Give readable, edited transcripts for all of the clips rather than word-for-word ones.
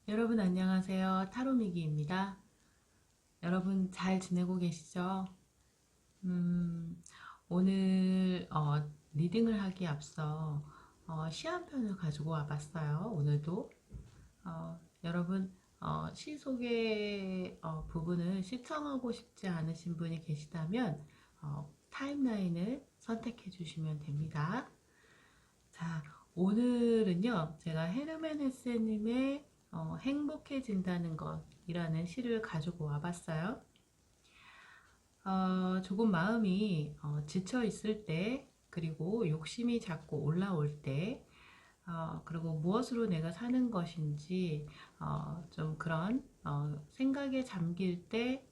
여러분 안녕하세요. 타로미기입니다. 여러분 잘 지내고 계시죠? 음, 오늘 리딩을 하기에 앞서 시 한 편을 가지고 와봤어요. 오늘도 여러분 시 속의 부분을 시청하고 싶지 않으신 분이 계시다면 타임라인을 선택해 주시면 됩니다. 자, 오늘은요, 제가 헤르멘 헤세님의 행복해진다는 것이라는 시를 가지고 와봤어요. 조금 마음이 지쳐 있을 때, 그리고 욕심이 자꾸 올라올 때, 그리고 무엇으로 내가 사는 것인지, 좀 그런 생각에 잠길 때,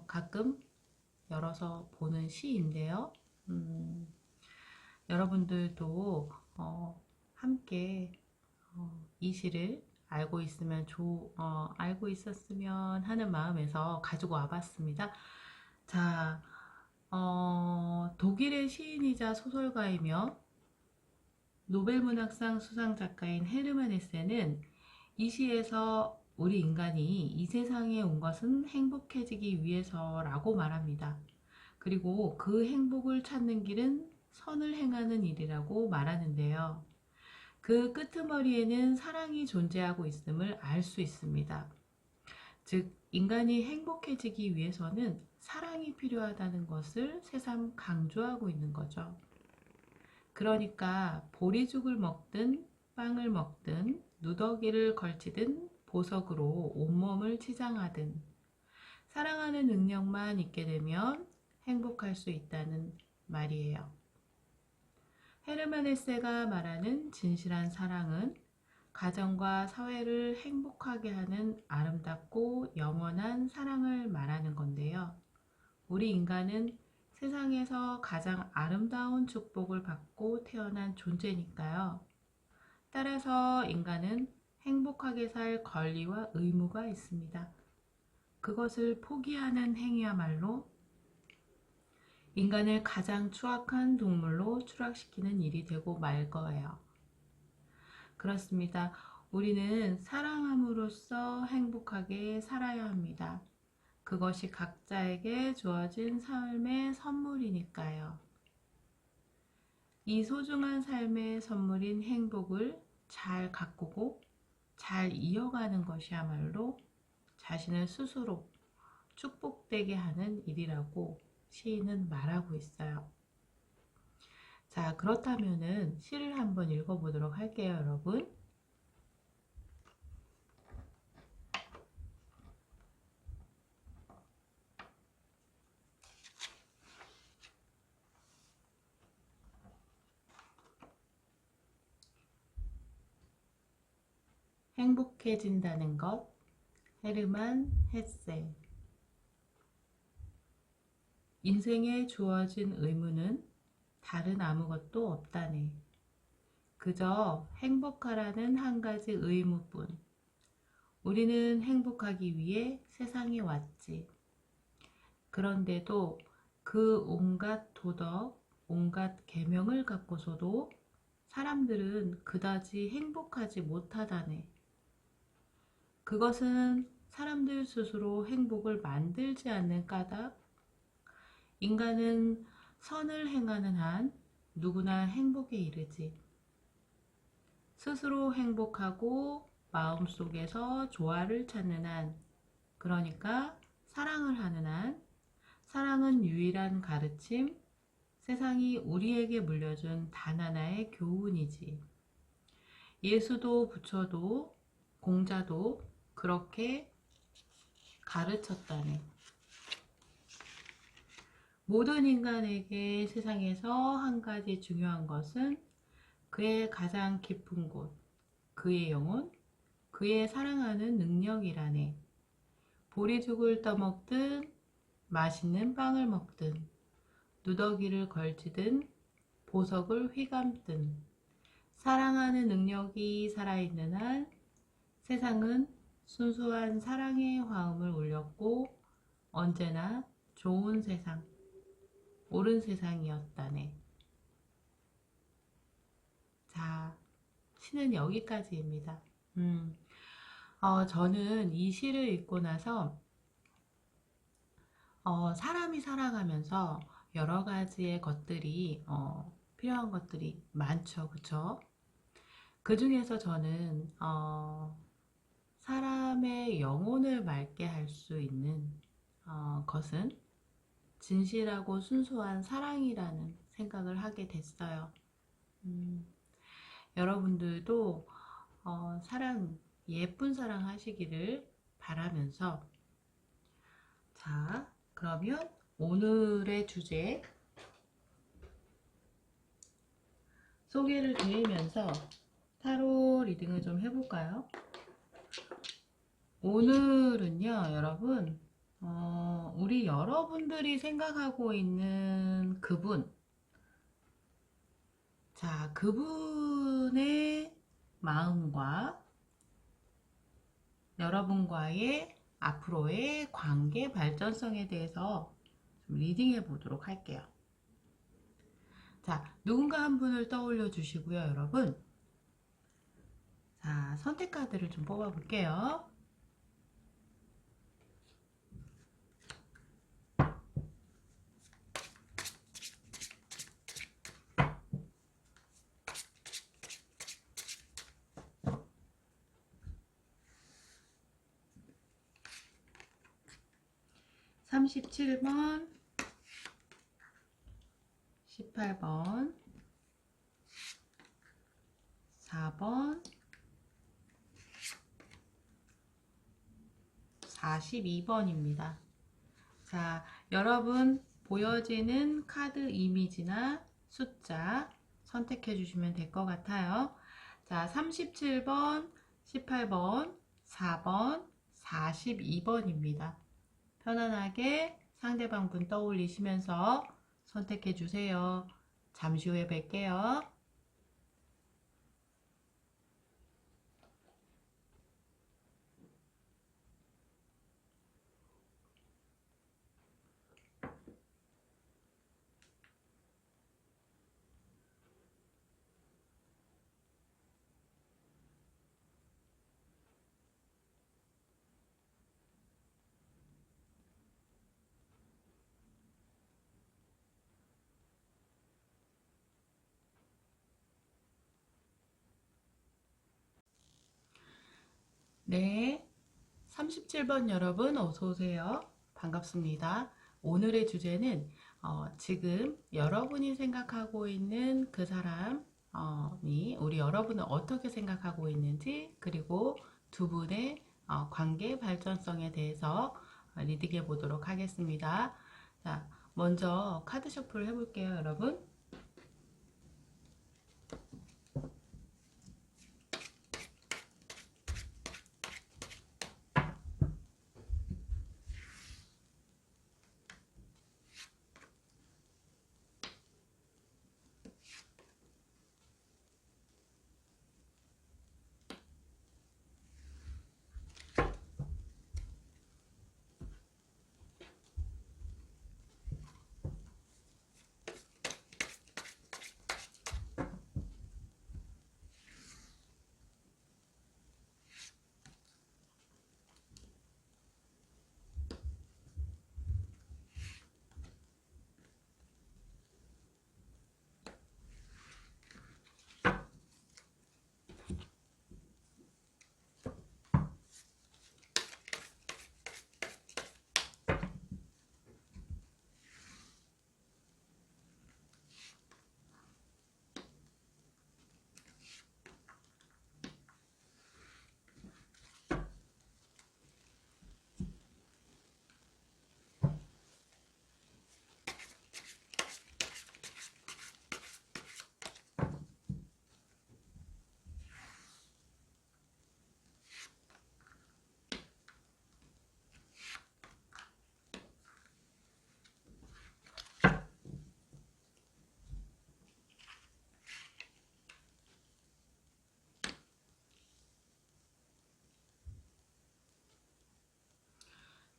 가끔 열어서 보는 시인데요. 음, 여러분들도 함께 이 시를 알고 있었으면 하는 마음에서 가지고 와봤습니다. 자, 독일의 시인이자 소설가이며 노벨문학상 수상작가인 헤르만 헤세는 이 시에서 우리 인간이 이 세상에 온 것은 행복해지기 위해서라고 말합니다. 그리고 그 행복을 찾는 길은 선을 행하는 일이라고 말하는데요. 그 끄트머리에는 사랑이 존재하고 있음을 알 수 있습니다. 즉, 인간이 행복해지기 위해서는 사랑이 필요하다는 것을 새삼 강조하고 있는 거죠. 그러니까 보리죽을 먹든 빵을 먹든 누더기를 걸치든 보석으로 온몸을 치장하든 사랑하는 능력만 있게 되면 행복할 수 있다는 말이에요. 헤르만 헤세가 말하는 진실한 사랑은 가정과 사회를 행복하게 하는 아름답고 영원한 사랑을 말하는 건데요. 우리 인간은 세상에서 가장 아름다운 축복을 받고 태어난 존재니까요. 따라서 인간은 행복하게 살 권리와 의무가 있습니다. 그것을 포기하는 행위야말로 인간을 가장 추악한 동물로 추락시키는 일이 되고 말 거예요. 그렇습니다. 우리는 사랑함으로써 행복하게 살아야 합니다. 그것이 각자에게 주어진 삶의 선물이니까요. 이 소중한 삶의 선물인 행복을 잘 가꾸고 잘 이어가는 것이야말로 자신을 스스로 축복되게 하는 일이라고 시인은 말하고 있어요. 자, 그렇다면은 시를 한번 읽어보도록 할게요, 여러분. 행복해진다는 것, 헤르만 헤세. 인생에 주어진 의무는 다른 아무것도 없다네. 그저 행복하라는 한 가지 의무뿐. 우리는 행복하기 위해 세상에 왔지. 그런데도 그 온갖 도덕, 온갖 계명을 갖고서도 사람들은 그다지 행복하지 못하다네. 그것은 사람들 스스로 행복을 만들지 않는 까닭, 인간은 선을 행하는 한 누구나 행복에 이르지. 스스로 행복하고 마음속에서 조화를 찾는 한, 그러니까 사랑을 하는 한, 사랑은 유일한 가르침, 세상이 우리에게 물려준 단 하나의 교훈이지. 예수도 부처도 공자도 그렇게 가르쳤다네. 모든 인간에게 세상에서 한 가지 중요한 것은 그의 가장 깊은 곳, 그의 영혼, 그의 사랑하는 능력이라네. 보리죽을 떠먹든 맛있는 빵을 먹든 누더기를 걸치든 보석을 휘감든 사랑하는 능력이 살아있는 한 세상은 순수한 사랑의 화음을 울렸고 언제나 좋은 세상, 옳은 세상이었다네. 자, 시는 여기까지입니다. 음, 저는 이 시를 읽고 나서 사람이 살아가면서 여러 가지의 것들이 필요한 것들이 많죠, 그쵸? 그 중에서 저는 사람의 영혼을 맑게 할 수 있는 것은 진실하고 순수한 사랑이라는 생각을 하게 됐어요. 음, 여러분들도 사랑, 예쁜 사랑 하시기를 바라면서, 자, 그러면 오늘의 주제 소개를 드리면서 타로 리딩을 좀 해볼까요? 오늘은요, 여러분, 우리 여러분들이 생각하고 있는 그분, 자, 그분의 마음과 여러분과의 앞으로의 관계 발전성에 대해서 좀 리딩해 보도록 할게요. 자, 누군가 한 분을 떠올려 주시고요, 여러분. 자, 선택 카드를 좀 뽑아 볼게요. 37번, 18번, 4번, 42번입니다. 자, 여러분 보여지는 카드 이미지나 숫자 선택해 주시면 될 것 같아요. 자, 37번, 18번, 4번, 42번입니다. 편안하게 상대방 분 떠올리시면서 선택해 주세요. 잠시 후에 뵐게요. 네, 37번 여러분 어서 오세요. 반갑습니다. 오늘의 주제는 지금 여러분이 생각하고 있는 그 사람이 우리 여러분은 어떻게 생각하고 있는지, 그리고 두 분의 관계 발전성에 대해서 리딩해 보도록 하겠습니다. 자, 먼저 카드 셔플을 해볼게요, 여러분.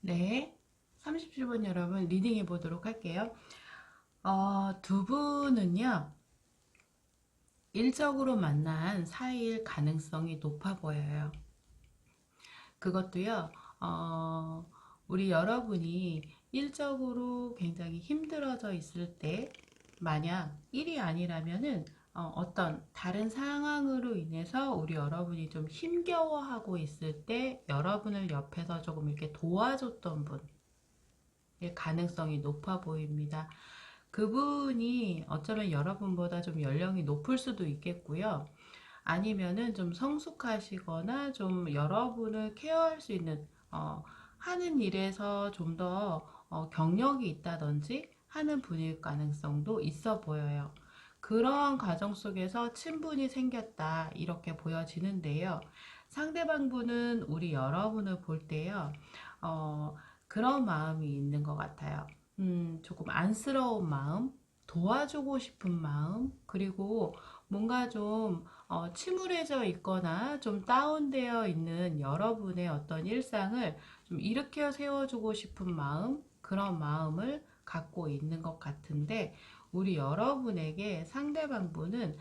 네, 37번 여러분 리딩해 보도록 할게요. 두 분은요, 일적으로 만난 사이일 가능성이 높아 보여요. 그것도요, 어, 우리 여러분이 일적으로 굉장히 힘들어져 있을 때, 만약 일이 아니라면은 어떤 다른 상황으로 인해서 우리 여러분이 좀 힘겨워하고 있을 때 여러분을 옆에서 조금 이렇게 도와줬던 분일 가능성이 높아 보입니다. 그분이 어쩌면 여러분보다 좀 연령이 높을 수도 있겠고요. 아니면은 좀 성숙하시거나 좀 여러분을 케어할 수 있는 하는 일에서 좀 더 경력이 있다든지 하는 분일 가능성도 있어 보여요. 그러한 과정 속에서 친분이 생겼다 이렇게 보여지는데요. 상대방 분은 우리 여러분을 볼 때요. 어, 그런 마음이 있는 것 같아요. 조금 안쓰러운 마음, 도와주고 싶은 마음, 그리고 뭔가 좀 침울해져 있거나 좀 다운되어 있는 여러분의 어떤 일상을 좀 일으켜 세워주고 싶은 마음, 그런 마음을 갖고 있는 것 같은데, 우리 여러분에게 상대방 분은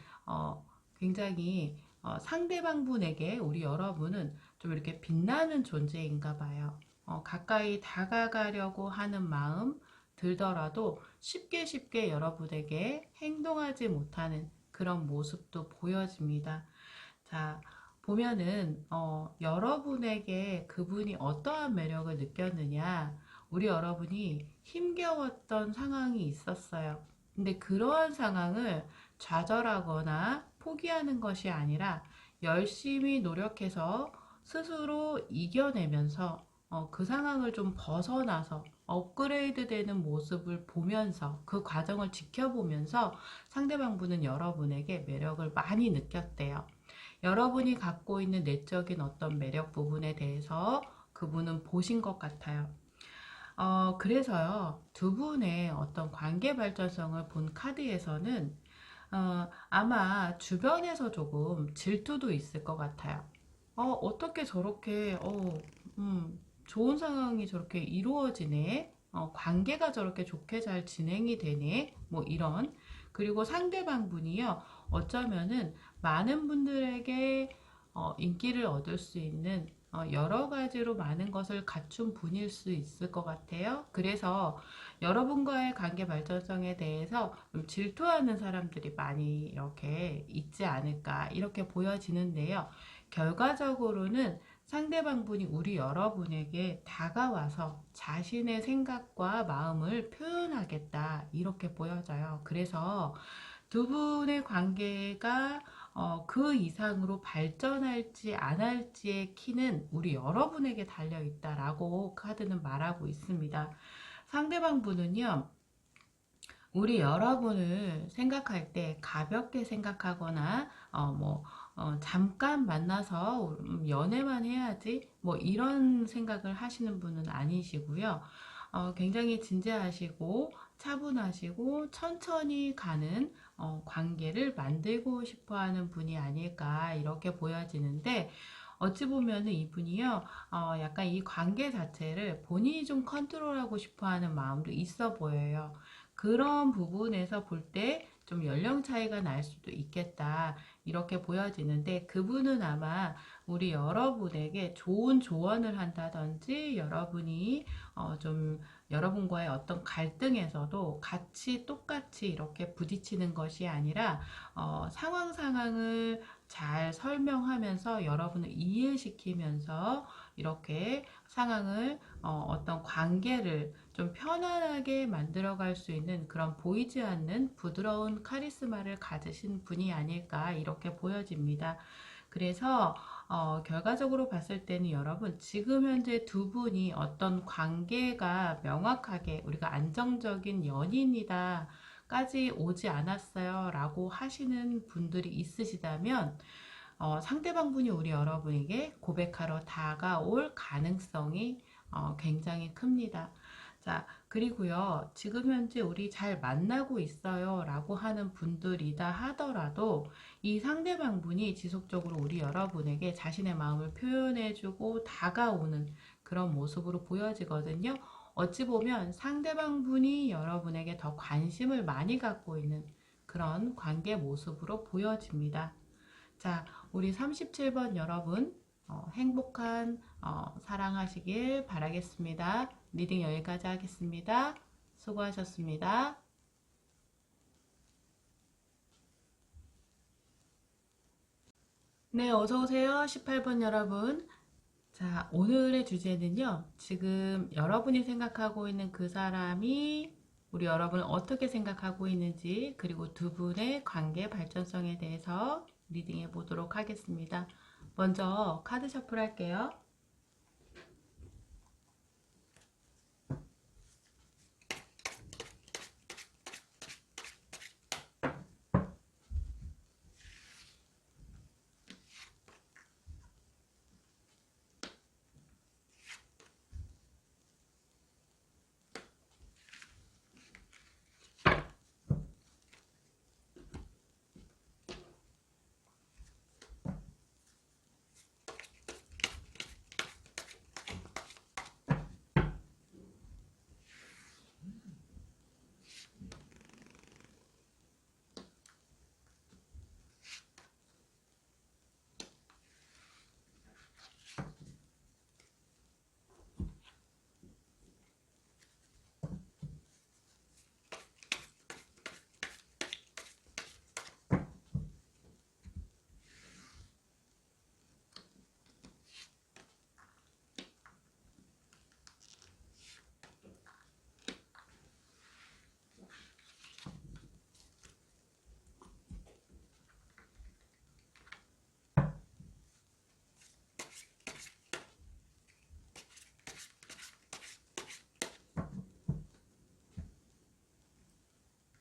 굉장히 상대방 분에게 우리 여러분은 좀 이렇게 빛나는 존재인가 봐요. 가까이 다가가려고 하는 마음 들더라도 쉽게 쉽게 여러분에게 행동하지 못하는 그런 모습도 보여집니다. 자, 보면은, 여러분에게 그분이 어떠한 매력을 느꼈느냐, 우리 여러분이 힘겨웠던 상황이 있었어요. 근데 그러한 상황을 좌절하거나 포기하는 것이 아니라 열심히 노력해서 스스로 이겨내면서 그 상황을 좀 벗어나서 업그레이드 되는 모습을 보면서 그 과정을 지켜보면서 상대방 분은 여러분에게 매력을 많이 느꼈대요. 여러분이 갖고 있는 내적인 어떤 매력 부분에 대해서 그분은 보신 것 같아요. 그래서요, 두 분의 어떤 관계 발전성을 본 카드에서는 아마 주변에서 조금 질투도 있을 것 같아요. 어떻게 저렇게, 좋은 상황이 저렇게 이루어지네? 관계가 저렇게 좋게 잘 진행이 되네? 뭐 이런. 그리고 상대방 분이요, 어쩌면은 많은 분들에게 인기를 얻을 수 있는 여러 가지로 많은 것을 갖춘 분일 수 있을 것 같아요. 그래서 여러분과의 관계 발전성에 대해서 좀 질투하는 사람들이 많이 이렇게 있지 않을까, 이렇게 보여지는데요. 결과적으로는 상대방 분이 우리 여러분에게 다가와서 자신의 생각과 마음을 표현하겠다, 이렇게 보여져요. 그래서 두 분의 관계가 그 이상으로 발전할지 안 할지의 키는 우리 여러분에게 달려 있다라고 카드는 말하고 있습니다. 상대방 분은요, 우리 여러분을 생각할 때 가볍게 생각하거나 잠깐 만나서 연애만 해야지 뭐 이런 생각을 하시는 분은 아니시고요. 굉장히 진지하시고 차분하시고 천천히 가는 관계를 만들고 싶어 하는 분이 아닐까 이렇게 보여지는데, 어찌 보면은 이분이요, 약간 이 관계 자체를 본인이 좀 컨트롤하고 싶어 하는 마음도 있어 보여요. 그런 부분에서 볼 때 좀 연령 차이가 날 수도 있겠다, 이렇게 보여지는데, 그분은 아마 우리 여러분에게 좋은 조언을 한다든지, 여러분이 좀 여러분과의 어떤 갈등에서도 같이 똑같이 이렇게 부딪히는 것이 아니라 상황을 잘 설명하면서 여러분을 이해시키면서 이렇게 상황을 어떤 관계를 좀 편안하게 만들어갈 수 있는 그런 보이지 않는 부드러운 카리스마를 가지신 분이 아닐까 이렇게 보여집니다. 그래서 결과적으로 봤을 때는 여러분, 지금 현재 두 분이 어떤 관계가 명확하게 우리가 안정적인 연인이다 까지 오지 않았어요 라고 하시는 분들이 있으시다면, 상대방 분이 우리 여러분에게 고백하러 다가올 가능성이 굉장히 큽니다. 자, 그리고요, 지금 현재 우리 잘 만나고 있어요 라고 하는 분들이다 하더라도, 이 상대방 분이 지속적으로 우리 여러분에게 자신의 마음을 표현해주고 다가오는 그런 모습으로 보여지거든요. 어찌 보면 상대방 분이 여러분에게 더 관심을 많이 갖고 있는 그런 관계 모습으로 보여집니다. 자, 우리 37번 여러분 행복한 사랑하시길 바라겠습니다. 리딩 여기까지 하겠습니다. 수고하셨습니다. 네, 어서오세요. 18번 여러분. 자, 오늘의 주제는요. 지금 여러분이 생각하고 있는 그 사람이 우리 여러분을 어떻게 생각하고 있는지, 그리고 두 분의 관계 발전성에 대해서 리딩해 보도록 하겠습니다. 먼저 카드 셔플 할게요.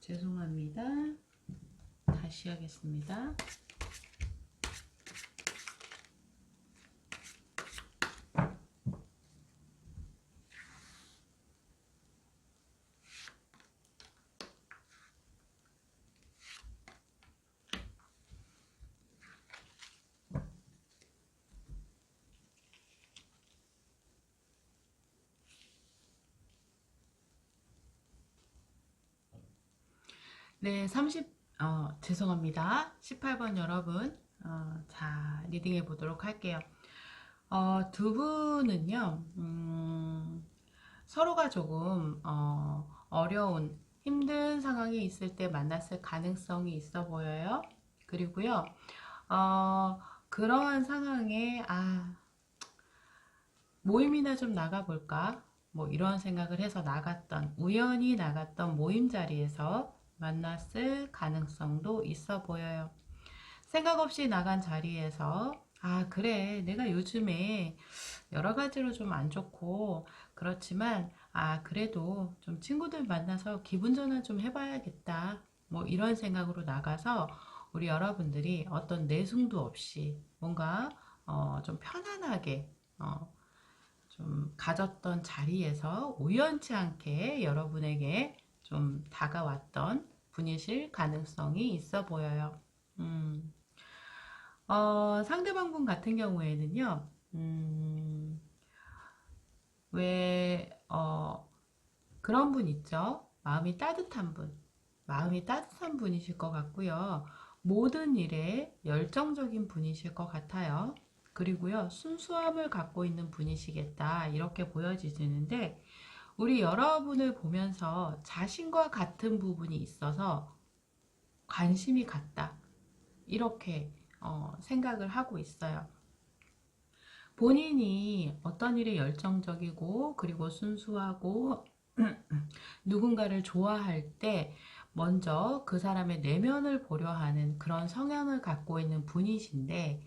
죄송합니다. 다시 하겠습니다. 네, 죄송합니다. 18번 여러분. 자, 리딩해 보도록 할게요. 두 분은요, 서로가 조금, 어려운, 힘든 상황이 있을 때 만났을 가능성이 있어 보여요. 그리고요, 그러한 상황에, 모임이나 좀 나가볼까? 뭐 이런 생각을 해서 우연히 나갔던 모임 자리에서 만났을 가능성도 있어 보여요. 생각 없이 나간 자리에서 그래, 내가 요즘에 여러 가지로 좀 안 좋고 그렇지만 그래도 좀 친구들 만나서 기분 전환 좀 해봐야겠다. 뭐 이런 생각으로 나가서 우리 여러분들이 어떤 내숭도 없이 뭔가 좀 편안하게 좀 가졌던 자리에서 우연치 않게 여러분에게 좀 다가왔던 분이실 가능성이 있어 보여요. 상대방 분 같은 경우에는요, 그런 분 있죠? 마음이 따뜻한 분이실 것 같고요. 모든 일에 열정적인 분이실 것 같아요. 그리고요, 순수함을 갖고 있는 분이시겠다. 이렇게 보여지는데, 우리 여러분을 보면서 자신과 같은 부분이 있어서 관심이 같다. 이렇게 생각을 하고 있어요. 본인이 어떤 일에 열정적이고 그리고 순수하고 누군가를 좋아할 때 먼저 그 사람의 내면을 보려 하는 그런 성향을 갖고 있는 분이신데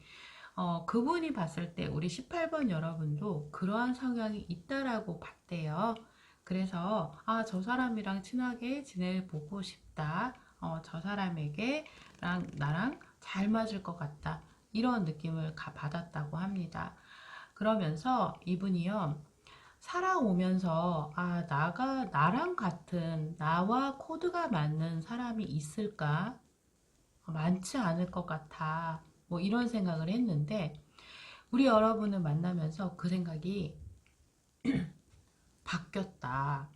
그분이 봤을 때 우리 18번 여러분도 그러한 성향이 있다라고 봤대요. 그래서 저 사람이랑 친하게 지내보고 싶다. 저 사람에게 나랑 잘 맞을 것 같다. 이런 느낌을 받았다고 합니다. 그러면서 이분이요. 살아오면서 나랑 같은 나와 코드가 맞는 사람이 있을까? 많지 않을 것 같아. 뭐 이런 생각을 했는데 우리 여러분을 만나면서 그 생각이 바뀌었다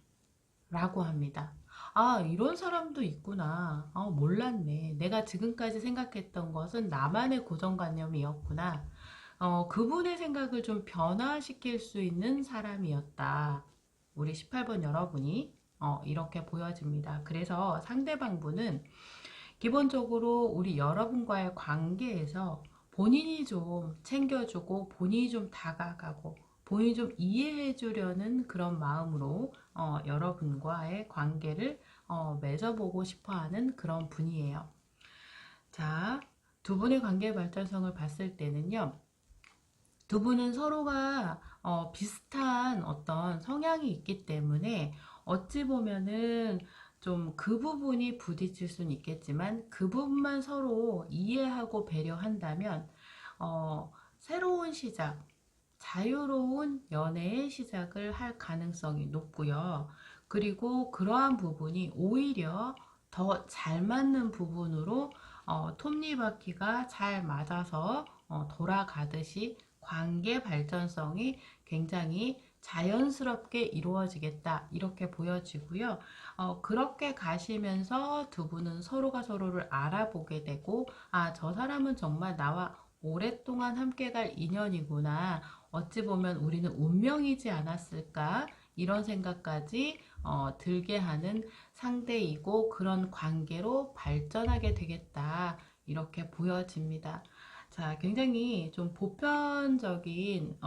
라고 합니다. 아, 이런 사람도 있구나. 몰랐네. 내가 지금까지 생각했던 것은 나만의 고정관념이었구나. 그분의 생각을 좀 변화시킬 수 있는 사람이었다. 우리 18번 여러분이 이렇게 보여집니다. 그래서 상대방분은 기본적으로 우리 여러분과의 관계에서 본인이 좀 챙겨주고 본인이 좀 다가가고 본인이 좀 이해해 주려는 그런 마음으로 여러분과의 관계를 맺어보고 싶어 하는 그런 분이에요. 자, 두 분의 관계 발전성을 봤을 때는요. 두 분은 서로가 비슷한 어떤 성향이 있기 때문에 어찌 보면은 좀 그 부분이 부딪힐 수는 있겠지만 그 부분만 서로 이해하고 배려한다면 새로운 시작, 자유로운 연애의 시작을 할 가능성이 높고요. 그리고 그러한 부분이 오히려 더 잘 맞는 부분으로 톱니바퀴가 잘 맞아서 돌아가듯이 관계 발전성이 굉장히 자연스럽게 이루어지겠다 이렇게 보여지고요. 그렇게 가시면서 두 분은 서로가 서로를 알아보게 되고 아, 저 사람은 정말 나와 오랫동안 함께 갈 인연이구나. 어찌 보면 우리는 운명이지 않았을까? 이런 생각까지 들게 하는 상대이고 그런 관계로 발전하게 되겠다. 이렇게 보여집니다. 자, 굉장히 좀 보편적인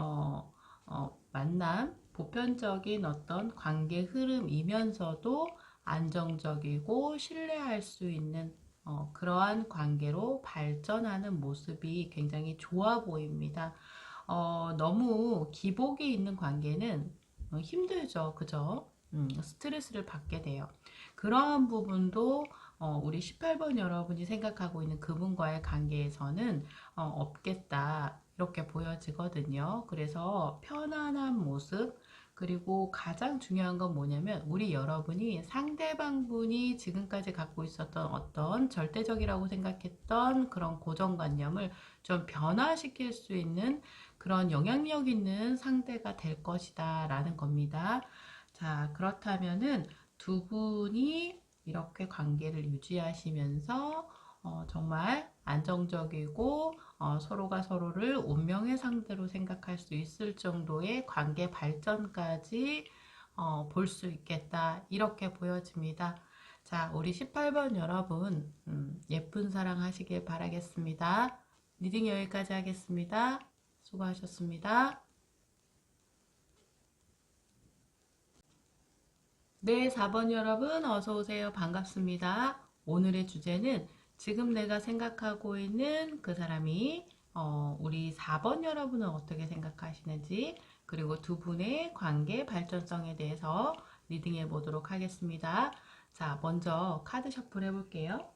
만남, 보편적인 어떤 관계 흐름이면서도 안정적이고 신뢰할 수 있는 그러한 관계로 발전하는 모습이 굉장히 좋아 보입니다. 너무 기복이 있는 관계는 힘들죠. 그죠? 스트레스를 받게 돼요. 그러한 부분도 우리 18번 여러분이 생각하고 있는 그분과의 관계에서는 없겠다. 이렇게 보여지거든요. 그래서 편안한 모습, 그리고 가장 중요한 건 뭐냐면 우리 여러분이 상대방 분이 지금까지 갖고 있었던 어떤 절대적이라고 생각했던 그런 고정관념을 좀 변화시킬 수 있는 그런 영향력 있는 상대가 될 것이다 라는 겁니다. 자, 그렇다면은 두 분이 이렇게 관계를 유지하시면서 정말 안정적이고 서로가 서로를 운명의 상대로 생각할 수 있을 정도의 관계 발전까지 볼 수 있겠다 이렇게 보여집니다. 자, 우리 18번 여러분 예쁜 사랑 하시길 바라겠습니다. 리딩 여기까지 하겠습니다. 수고하셨습니다. 네, 4번 여러분 어서 오세요. 반갑습니다. 오늘의 주제는 지금 내가 생각하고 있는 그 사람이 우리 4번 여러분은 어떻게 생각하시는지 그리고 두 분의 관계 발전성에 대해서 리딩해 보도록 하겠습니다. 자, 먼저 카드 셔플 해볼게요.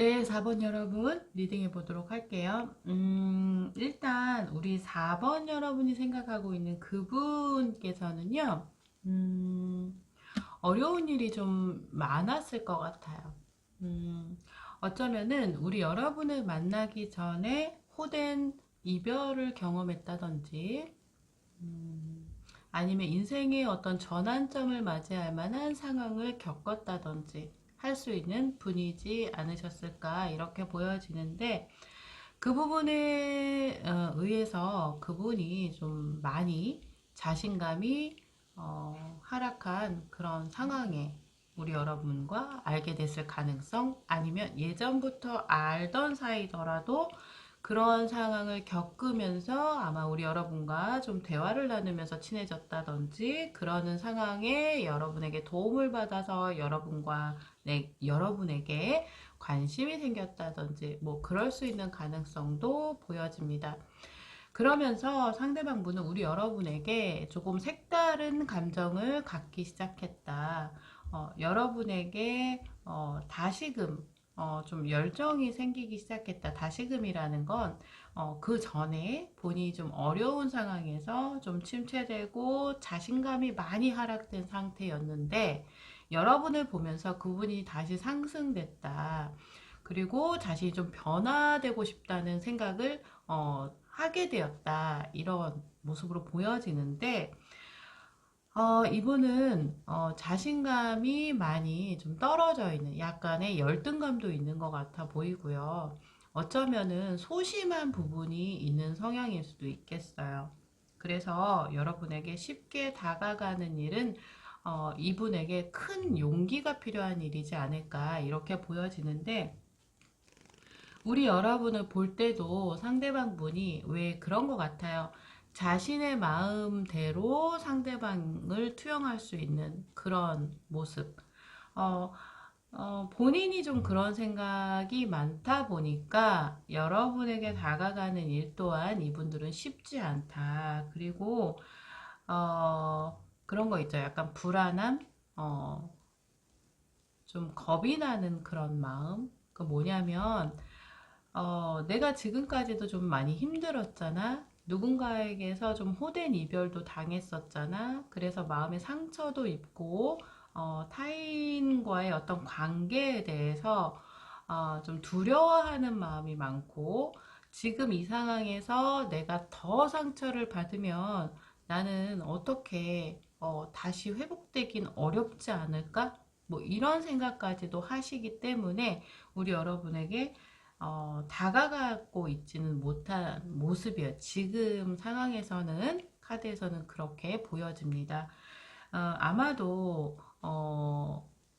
네, 4번 여러분 리딩해 보도록 할게요. 일단 우리 4번 여러분이 생각하고 있는 그분께서는요, 어려운 일이 좀 많았을 것 같아요. 어쩌면은 우리 여러분을 만나기 전에 호된 이별을 경험했다든지, 아니면 인생의 어떤 전환점을 맞이할 만한 상황을 겪었다든지 할 수 있는 분이지 않으셨을까 이렇게 보여지는데 그 부분에 의해서 그분이 좀 많이 자신감이 하락한 그런 상황에 우리 여러분과 알게 됐을 가능성 아니면 예전부터 알던 사이더라도 그런 상황을 겪으면서 아마 우리 여러분과 좀 대화를 나누면서 친해졌다든지 그러는 상황에 여러분에게 도움을 받아서 여러분에게 관심이 생겼다든지 뭐 그럴 수 있는 가능성도 보여집니다. 그러면서 상대방 분은 우리 여러분에게 조금 색다른 감정을 갖기 시작했다. 여러분에게 다시금 좀 열정이 생기기 시작했다. 다시금이라는 건 그 전에 본인이 좀 어려운 상황에서 좀 침체되고 자신감이 많이 하락된 상태였는데 여러분을 보면서 그분이 다시 상승됐다. 그리고 자신이 좀 변화되고 싶다는 생각을 하게 되었다. 이런 모습으로 보여지는데 이분은 자신감이 많이 좀 떨어져 있는 약간의 열등감도 있는 것 같아 보이고요. 어쩌면은 소심한 부분이 있는 성향일 수도 있겠어요. 그래서 여러분에게 쉽게 다가가는 일은 이분에게 큰 용기가 필요한 일이지 않을까 이렇게 보여지는데 우리 여러분을 볼 때도 상대방 분이 왜 그런 것 같아요. 자신의 마음대로 상대방을 투영할 수 있는 그런 모습. 어, 본인이 좀 그런 생각이 많다 보니까 여러분에게 다가가는 일 또한 이분들은 쉽지 않다. 그리고, 그런 거 있죠. 약간 불안함, 어, 좀 겁이 나는 그런 마음. 그 뭐냐면, 내가 지금까지도 좀 많이 힘들었잖아. 누군가에게서 좀 호된 이별도 당했었잖아. 그래서 마음에 상처도 입고, 타인과의 어떤 관계에 대해서 좀 두려워하는 마음이 많고, 지금 이 상황에서 내가 더 상처를 받으면 나는 어떻게 다시 회복되긴 어렵지 않을까? 뭐 이런 생각까지도 하시기 때문에 우리 여러분에게 다가가고 있지는 못한 모습이에요. 지금 상황에서는 카드에서는 그렇게 보여집니다. 아마도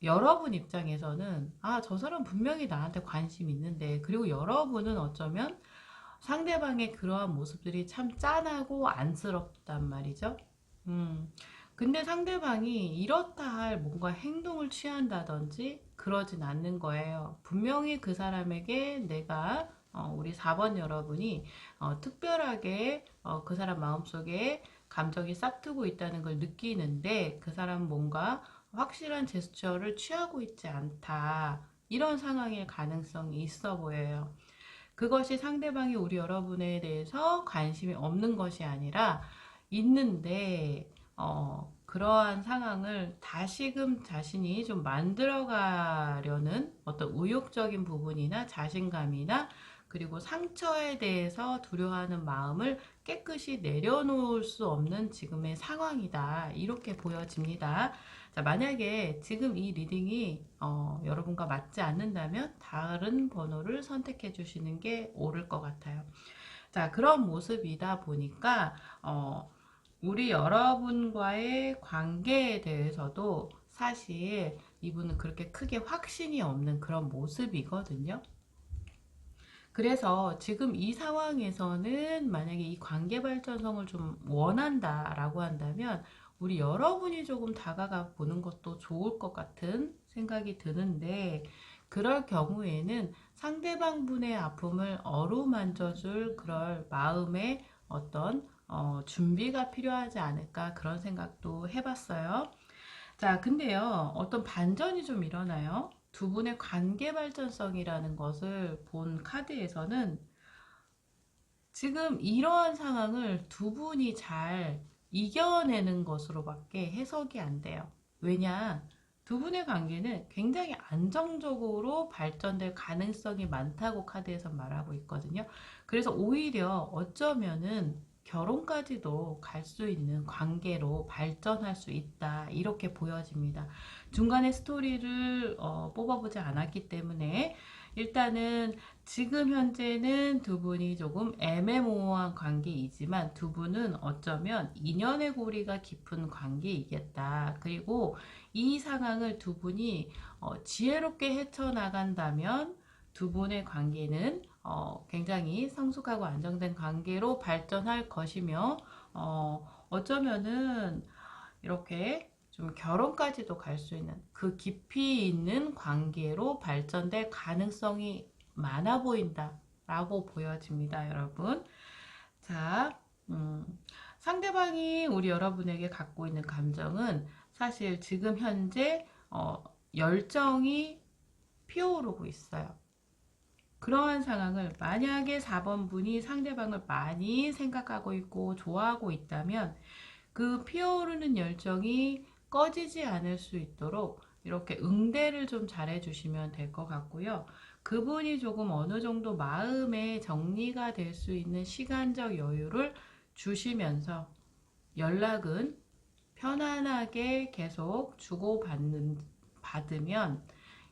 여러분 입장에서는 저 사람 분명히 나한테 관심 있는데 그리고 여러분은 어쩌면 상대방의 그러한 모습들이 참 짠하고 안쓰럽단 말이죠. 근데 상대방이 이렇다 할 뭔가 행동을 취한다든지 그러진 않는 거예요. 분명히 그 사람에게 내가 우리 4번 여러분이 특별하게 그 사람 마음속에 감정이 싹트고 있다는 걸 느끼는데 그 사람은 뭔가 확실한 제스처를 취하고 있지 않다. 이런 상황일 가능성이 있어 보여요. 그것이 상대방이 우리 여러분에 대해서 관심이 없는 것이 아니라 있는데 그러한 상황을 다시금 자신이 좀 만들어가려는 어떤 의욕적인 부분이나 자신감이나 그리고 상처에 대해서 두려워하는 마음을 깨끗이 내려놓을 수 없는 지금의 상황이다. 이렇게 보여집니다. 자, 만약에 지금 이 리딩이 여러분과 맞지 않는다면 다른 번호를 선택해 주시는 게 옳을 것 같아요. 자, 그런 모습이다 보니까 우리 여러분과의 관계에 대해서도 사실 이분은 그렇게 크게 확신이 없는 그런 모습이거든요. 그래서 지금 이 상황에서는 만약에 이 관계 발전성을 좀 원한다라고 한다면 우리 여러분이 조금 다가가 보는 것도 좋을 것 같은 생각이 드는데 그럴 경우에는 상대방 분의 아픔을 어루만져 줄 그럴 마음의 어떤 준비가 필요하지 않을까 그런 생각도 해봤어요. 자, 근데요, 어떤 반전이 좀 일어나요. 두 분의 관계 발전성이라는 것을 본 카드에서는 지금 이러한 상황을 두 분이 잘 이겨내는 것으로밖에 해석이 안 돼요. 왜냐? 두 분의 관계는 굉장히 안정적으로 발전될 가능성이 많다고 카드에서 말하고 있거든요. 그래서 오히려 어쩌면은 결혼까지도 갈 수 있는 관계로 발전할 수 있다. 이렇게 보여집니다. 중간에 스토리를 뽑아보지 않았기 때문에 일단은 지금 현재는 두 분이 조금 애매모호한 관계이지만 두 분은 어쩌면 인연의 고리가 깊은 관계이겠다. 그리고 이 상황을 두 분이 지혜롭게 헤쳐나간다면 두 분의 관계는 굉장히 성숙하고 안정된 관계로 발전할 것이며 어쩌면은 이렇게 좀 결혼까지도 갈 수 있는 그 깊이 있는 관계로 발전될 가능성이 많아 보인다 라고 보여집니다, 여러분. 자, 상대방이 우리 여러분에게 갖고 있는 감정은 사실 지금 현재 열정이 피어오르고 있어요. 그러한 상황을 만약에 4번 분이 상대방을 많이 생각하고 있고 좋아하고 있다면 그 피어오르는 열정이 꺼지지 않을 수 있도록 이렇게 응대를 좀 잘해 주시면 될 것 같고요. 그분이 조금 어느 정도 마음의 정리가 될 수 있는 시간적 여유를 주시면서 연락은 편안하게 계속 받으면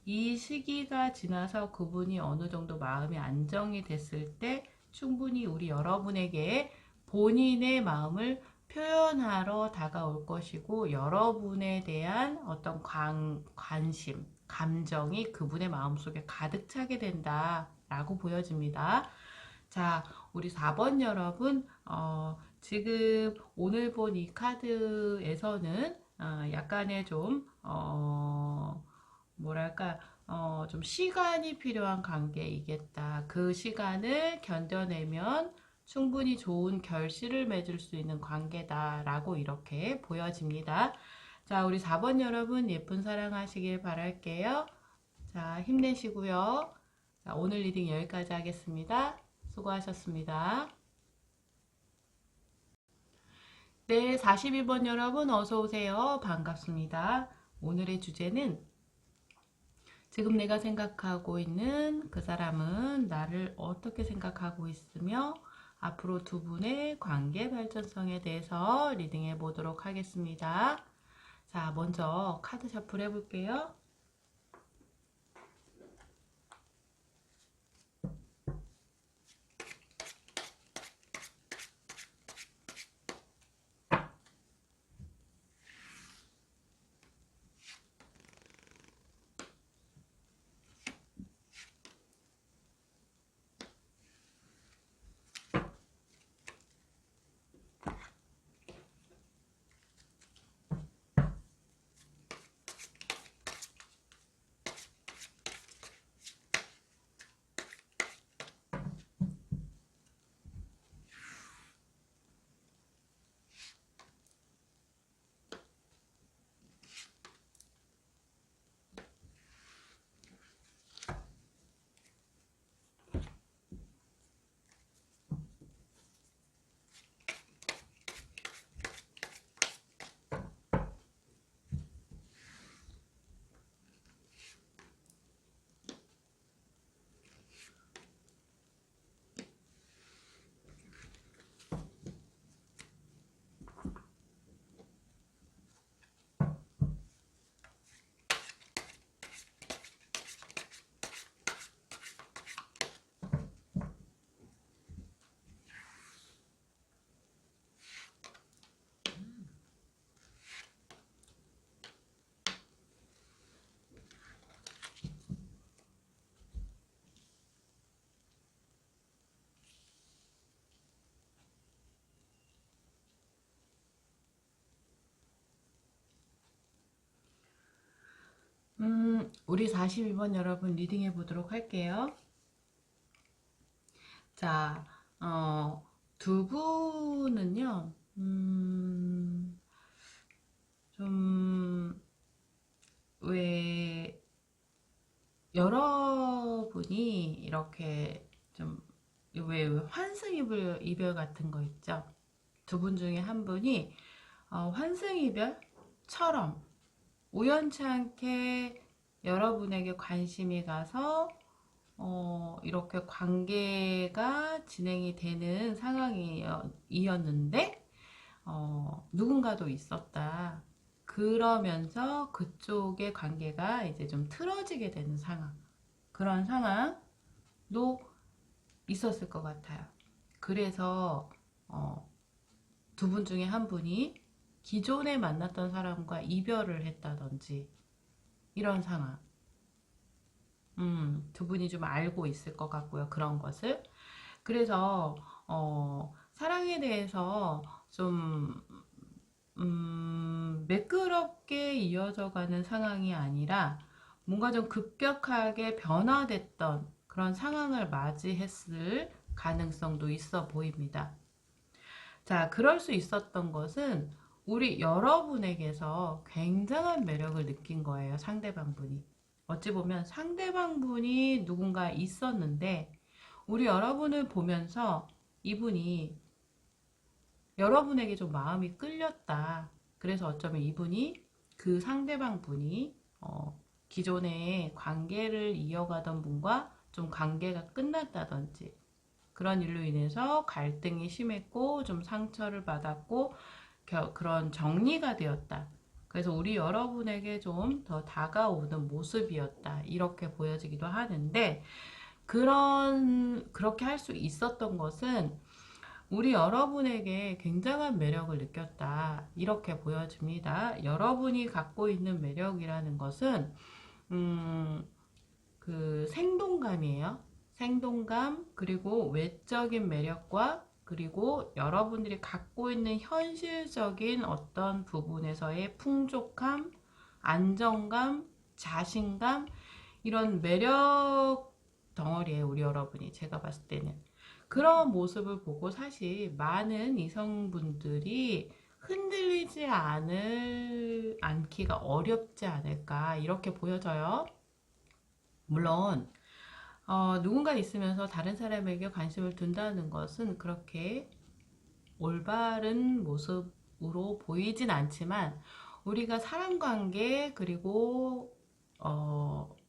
이 시기가 지나서 그분이 어느 정도 마음이 안정이 됐을 때 충분히 우리 여러분에게 본인의 마음을 표현하러 다가올 것이고 여러분에 대한 어떤 관심, 감정이 그분의 마음속에 가득 차게 된다라고 보여집니다. 자, 우리 4번 여러분, 지금 오늘 본 이 카드에서는 약간의 좀, 뭐랄까, 좀 시간이 필요한 관계이겠다. 그 시간을 견뎌내면 충분히 좋은 결실을 맺을 수 있는 관계다라고 이렇게 보여집니다. 자, 우리 4번 여러분 예쁜 사랑하시길 바랄게요. 자, 힘내시고요. 자, 오늘 리딩 여기까지 하겠습니다. 수고하셨습니다. 네, 42번 여러분 어서 오세요. 반갑습니다. 오늘의 주제는 지금 내가 생각하고 있는 그 사람은 나를 어떻게 생각하고 있으며 앞으로 두 분의 관계 발전성에 대해서 리딩해 보도록 하겠습니다. 자, 먼저 카드 셔플 해볼게요. 우리 42번 여러분 리딩해 보도록 할게요. 자, 두 분은요, 좀, 왜, 여러분이 이렇게 좀, 왜 환승이별 같은 거 있죠? 두 분 중에 한 분이 환승이별처럼 우연치 않게 여러분에게 관심이 가서 이렇게 관계가 진행이 되는 상황이었는데 누군가도 있었다. 그러면서 그쪽의 관계가 이제 좀 틀어지게 되는 상황. 그런 상황도 있었을 것 같아요. 그래서 두 분 중에 한 분이 기존에 만났던 사람과 이별을 했다든지 이런 상황. 두 분이 좀 알고 있을 것 같고요. 그런 것을. 그래서 사랑에 대해서 좀 매끄럽게 이어져 가는 상황이 아니라 뭔가 좀 급격하게 변화됐던 그런 상황을 맞이했을 가능성도 있어 보입니다. 자, 그럴 수 있었던 것은 우리 여러분에게서 굉장한 매력을 느낀 거예요. 상대방분이. 어찌 보면 상대방분이 누군가 있었는데 우리 여러분을 보면서 이분이 여러분에게 좀 마음이 끌렸다. 그래서 어쩌면 이분이 그 상대방 분이 기존에 관계를 이어가던 분과 좀 관계가 끝났다든지 그런 일로 인해서 갈등이 심했고 좀 상처를 받았고 그런 정리가 되었다. 그래서 우리 여러분에게 좀 더 다가오는 모습이었다. 이렇게 보여지기도 하는데 그렇게 할 수 있었던 것은 우리 여러분에게 굉장한 매력을 느꼈다. 이렇게 보여집니다. 여러분이 갖고 있는 매력이라는 것은 그 생동감이에요. 생동감, 그리고 외적인 매력과 그리고 여러분들이 갖고 있는 현실적인 어떤 부분에서의 풍족함, 안정감, 자신감, 이런 매력 덩어리에 우리 여러분이 제가 봤을 때는 그런 모습을 보고 사실 많은 이성분들이 흔들리지 않기가 어렵지 않을까 이렇게 보여져요. 물론 누군가 있으면서 다른 사람에게 관심을 둔다는 것은 그렇게 올바른 모습으로 보이진 않지만 우리가 사람 관계 그리고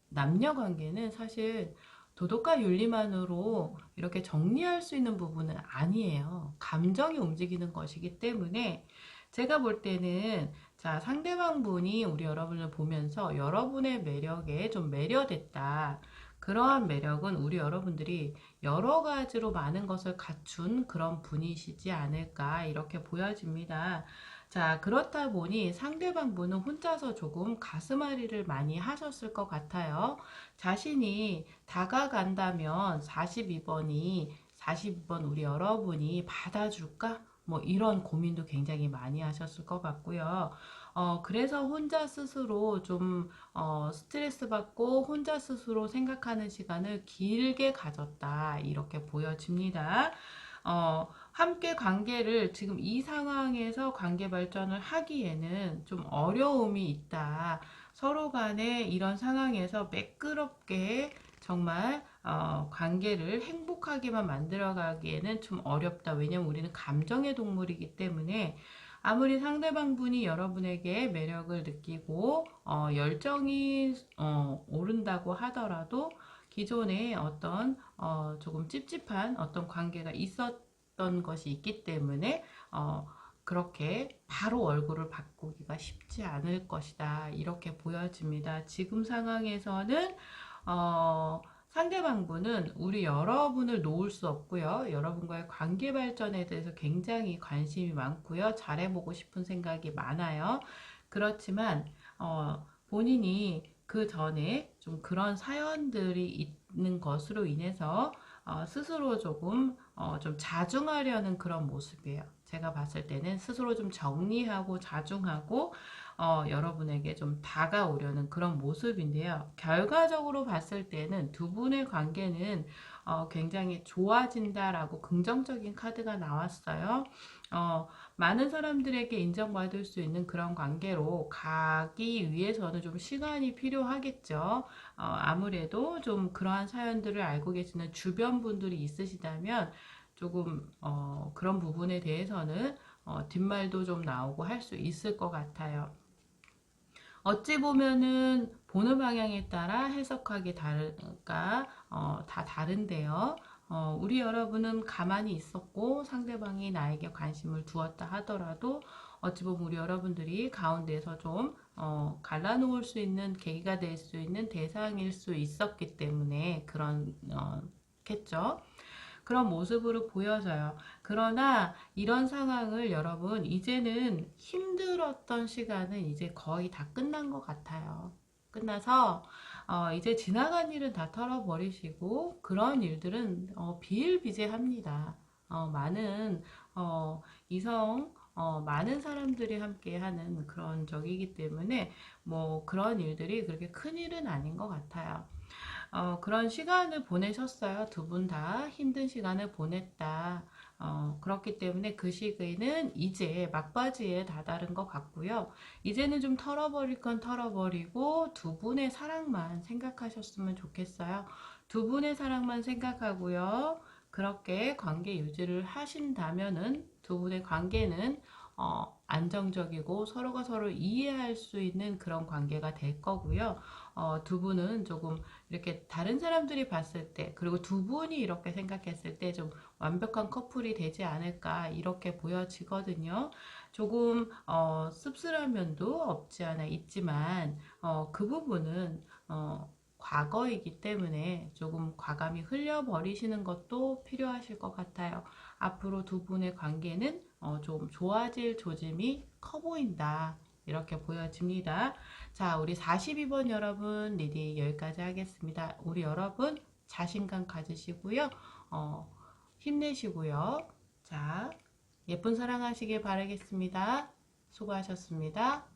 남녀 관계는 사실 도덕과 윤리만으로 이렇게 정리할 수 있는 부분은 아니에요. 감정이 움직이는 것이기 때문에 제가 볼 때는 자, 상대방 분이 우리 여러분을 보면서 여러분의 매력에 좀 매료됐다. 그러한 매력은 우리 여러분들이 여러 가지로 많은 것을 갖춘 그런 분이시지 않을까 이렇게 보여집니다. 자, 그렇다 보니 상대방 분은 혼자서 조금 가슴앓이를 많이 하셨을 것 같아요. 자신이 다가간다면 42번 우리 여러분이 받아줄까? 뭐 이런 고민도 굉장히 많이 하셨을 것 같고요. 그래서 혼자 스스로 좀 스트레스 받고 혼자 스스로 생각하는 시간을 길게 가졌다. 이렇게 보여집니다. 함께 관계를 지금 이 상황에서 관계 발전을 하기에는 좀 어려움이 있다. 서로 간에 이런 상황에서 매끄럽게 정말 관계를 행복하게만 만들어가기에는 좀 어렵다. 왜냐면 우리는 감정의 동물이기 때문에 아무리 상대방 분이 여러분에게 매력을 느끼고 열정이 오른다고 하더라도 기존에 어떤 조금 찝찝한 어떤 관계가 있었던 것이 있기 때문에 그렇게 바로 얼굴을 바꾸기가 쉽지 않을 것이다. 이렇게 보여집니다. 지금 상황에서는 상대방 분은 우리 여러분을 놓을 수 없고요. 여러분과의 관계 발전에 대해서 굉장히 관심이 많고요. 잘해보고 싶은 생각이 많아요. 그렇지만 본인이 그 전에 좀 그런 사연들이 있는 것으로 인해서 스스로 조금 좀 자중하려는 그런 모습이에요. 제가 봤을 때는 스스로 좀 정리하고 자중하고 여러분에게 좀 다가오려는 그런 모습인데요. 결과적으로 봤을 때는 두 분의 관계는 굉장히 좋아진다라고 긍정적인 카드가 나왔어요. 많은 사람들에게 인정받을 수 있는 그런 관계로 가기 위해서는 좀 시간이 필요하겠죠. 아무래도 좀 그러한 사연들을 알고 계시는 주변 분들이 있으시다면 조금 그런 부분에 대해서는 뒷말도 좀 나오고 할 수 있을 것 같아요. 어찌 보면은 보는 방향에 따라 해석하기 다르가 다 다른데요. 우리 여러분은 가만히 있었고 상대방이 나에게 관심을 두었다 하더라도 어찌 보면 우리 여러분들이 가운데서 좀 갈라놓을 수 있는 계기가 될 수 있는 대상일 수 있었기 때문에 그런 겠죠. 그런 모습으로 보여져요. 그러나 이런 상황을 여러분 이제는 힘들었던 시간은 이제 거의 다 끝난 것 같아요. 끝나서 이제 지나간 일은 다 털어버리시고 그런 일들은 비일비재합니다. 많은 이성 많은 사람들이 함께하는 그런 적이기 때문에 뭐 그런 일들이 그렇게 큰 일은 아닌 것 같아요. 그런 시간을 보내셨어요. 두 분 다 힘든 시간을 보냈다. 그렇기 때문에 그 시기는 이제 막바지에 다다른 것 같고요. 이제는 좀 털어버릴 건 털어버리고 두 분의 사랑만 생각하셨으면 좋겠어요. 두 분의 사랑만 생각하고요. 그렇게 관계 유지를 하신다면은 두 분의 관계는 안정적이고 서로가 서로 이해할 수 있는 그런 관계가 될 거고요. 두 분은 조금 이렇게 다른 사람들이 봤을 때, 그리고 두 분이 이렇게 생각했을 때 좀 완벽한 커플이 되지 않을까, 이렇게 보여지거든요. 조금, 씁쓸한 면도 없지 않아 있지만, 그 부분은, 과거이기 때문에 조금 과감히 흘려버리시는 것도 필요하실 것 같아요. 앞으로 두 분의 관계는 좀 좋아질 조짐이 커 보인다. 이렇게 보여집니다. 자, 우리 42번 여러분 리딩 여기까지 하겠습니다. 우리 여러분 자신감 가지시고요. 힘내시고요. 자, 예쁜 사랑하시길 바라겠습니다. 수고하셨습니다.